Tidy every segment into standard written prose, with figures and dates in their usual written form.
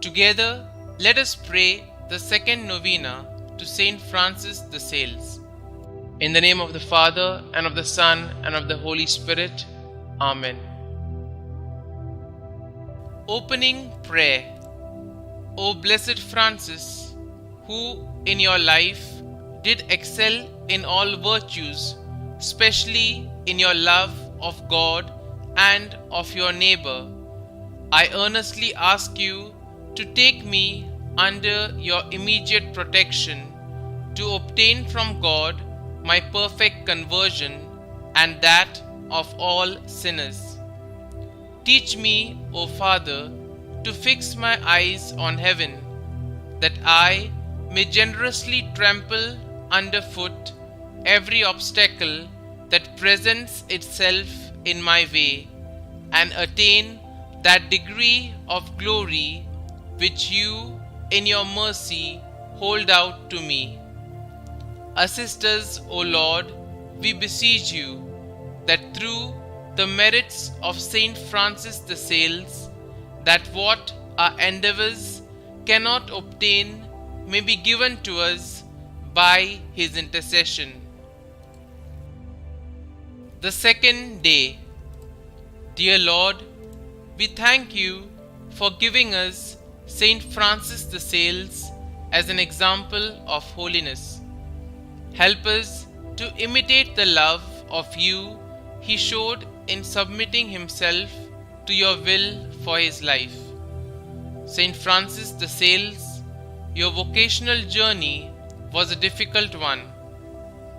Together, let us pray the second novena to Saint Francis de Sales. In the name of the Father, and of the Son, and of the Holy Spirit. Amen. Opening Prayer. O Blessed Francis, who in your life did excel in all virtues, especially in your love of God and of your neighbor, I earnestly ask you to take me under your immediate protection to obtain from God my perfect conversion and that of all sinners. Teach me, O Father, to fix my eyes on heaven, that I may generously trample underfoot every obstacle that presents itself in my way, and attain that degree of glory which you, in your mercy, hold out to me. Assist us, O Lord, we beseech you, that through the merits of Saint Francis de Sales, that what our endeavors cannot obtain may be given to us by his intercession. The second day. Dear Lord, we thank you for giving us Saint Francis de Sales as an example of holiness. Help us to imitate the love of you he showed in submitting himself to your will for his life. Saint Francis de Sales, your vocational journey was a difficult one,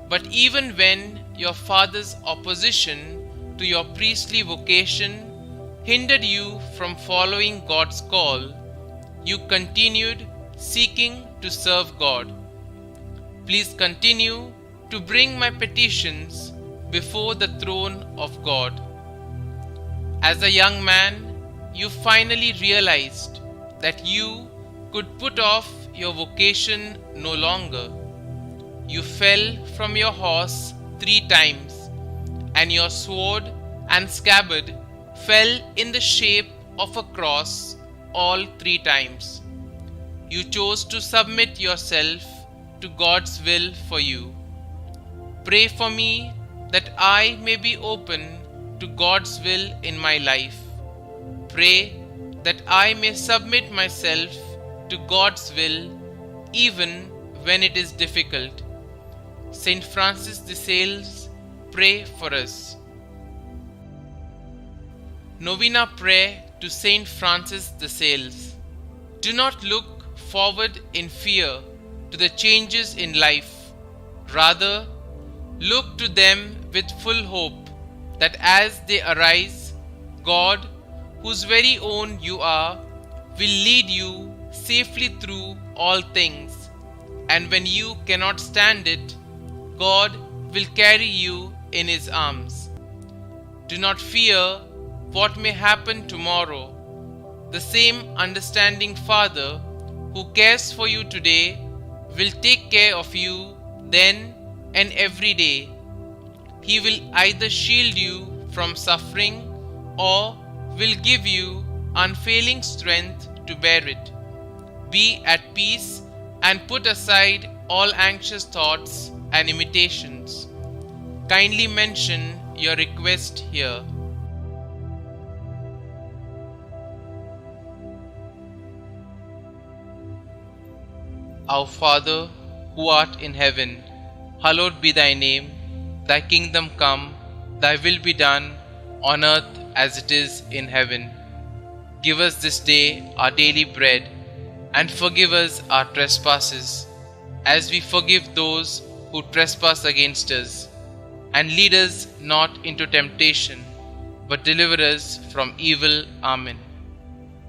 but even when your father's opposition to your priestly vocation hindered you from following God's call, you continued seeking to serve God. Please continue to bring my petitions before the throne of God. As a young man, you finally realized that you could put off your vocation no longer. You fell from your horse 3 times, and your sword and scabbard fell in the shape of a cross all 3 times. You chose to submit yourself to God's will for you. Pray for me that I may be open to God's will in my life. Pray that I may submit myself to God's will even when it is difficult. Saint Francis de Sales, pray for us. Novena Prayer to Saint Francis de Sales. Do not look forward in fear to the changes in life. Rather, look to them with full hope that as they arise, God, whose very own you are, will lead you safely through all things. And when you cannot stand it, God will carry you in his arms. Do not fear what may happen tomorrow. The same understanding Father who cares for you today will take care of you then and every day. He will either shield you from suffering or will give you unfailing strength to bear it. Be at peace and put aside all anxious thoughts and imitations. Kindly mention your request here. Our Father, who art in heaven, hallowed be thy name. Thy kingdom come, thy will be done, on earth as it is in heaven. Give us this day our daily bread, and forgive us our trespasses, as we forgive those who trespass against us. And lead us not into temptation, but deliver us from evil. Amen.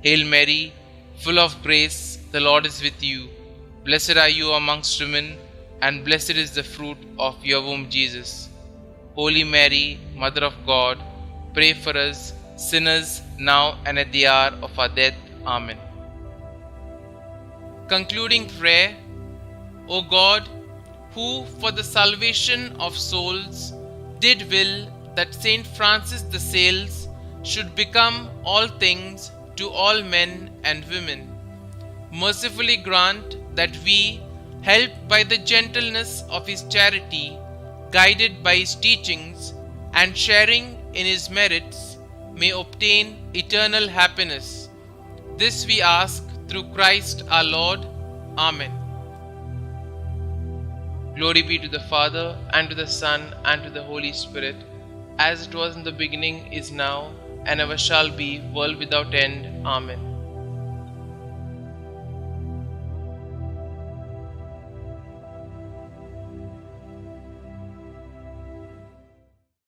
Hail Mary, full of grace, the Lord is with you. Blessed are you amongst women, and blessed is the fruit of your womb, Jesus. Holy Mary, Mother of God, pray for us sinners now and at the hour of our death. Amen. Concluding prayer. O God, who for the salvation of souls did will that Saint Francis de Sales should become all things to all men and women, mercifully grant that we, helped by the gentleness of his charity, guided by his teachings, and sharing in his merits, may obtain eternal happiness. This we ask through Christ our Lord. Amen. Glory be to the Father, and to the Son, and to the Holy Spirit, as it was in the beginning, is now, and ever shall be, world without end. Amen.